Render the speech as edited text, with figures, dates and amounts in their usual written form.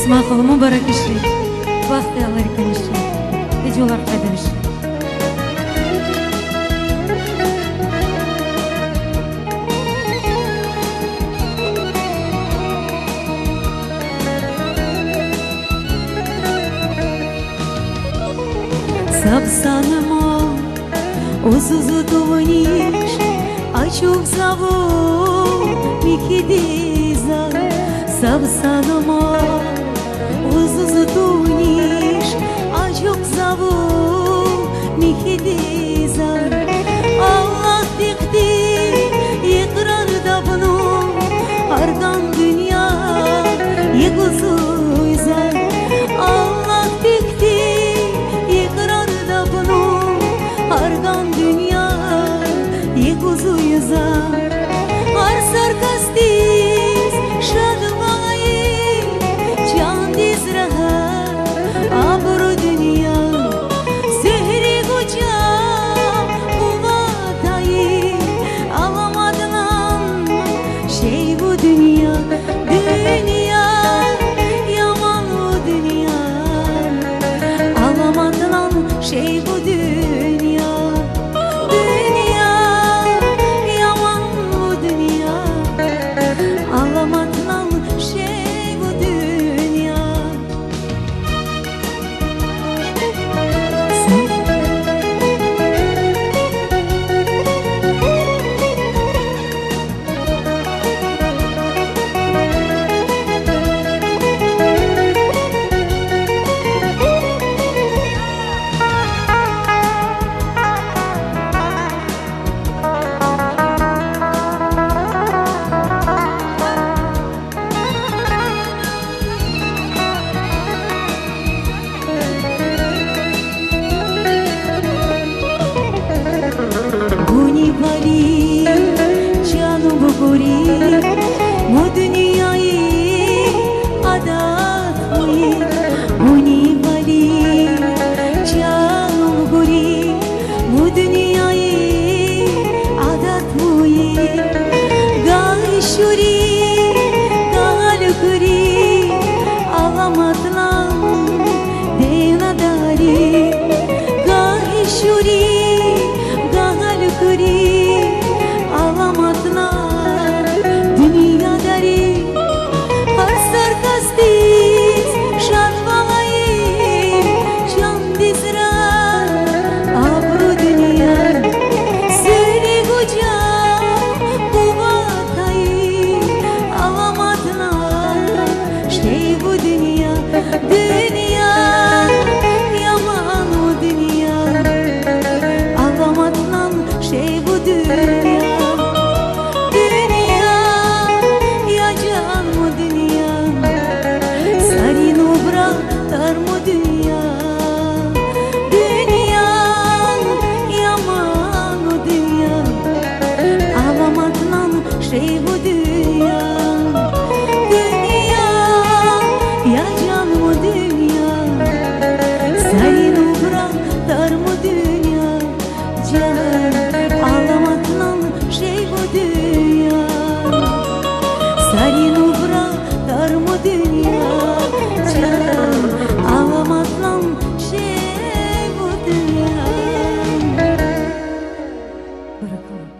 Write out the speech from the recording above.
Смахолму баракиши, вахты алариканиши, видеолар кайданиши. Сапсанамо, узузу тувниш, ачук заву, михидиза. Сапсанамо, узузу тувниш, ачук заву, михидиза. Allah dikti, ikrar da bunu, ardan dünya, yıkılsıyza. Allah dikti, argan dünya yıkılsıyza. Arsar kastis şadvayı, can dizraha, abru dünya. Sehri koca kuvatayı, alamadılan şey bu dünya. Dünya, yaman bu dünya, alamadılan şey bu dünya. Dünya, yaman bu dünya, alamadılan şey bu dünya. Буни вали, canım bu guri, bu dünyayı adatmayı. Буни вали, canım guri, bu dünyayı adatmayı. Gal şuri, gal guri, alamatlan denadari. Gal şuri, kuri alamatla dünya dari. Arsar kastis şadvalayı, can dizra, abru dünya. Seri koca kuvatayı, alamatla şey bu dünya. Dünya, yaman o dünya, alamatla şey bu dünya. Dünya, ya can mı dünya, sarin obraklar mı dünya. Dünya, yaman o dünya, alamatlan şey bu dünya. Dünya, ya can mı dünya, sarin obraklar mı dünya. Can, alamatlan şey bu dünya. Sarin obraklar mı dünya. Can, alamatlan şey bu dünya. Bırakalım.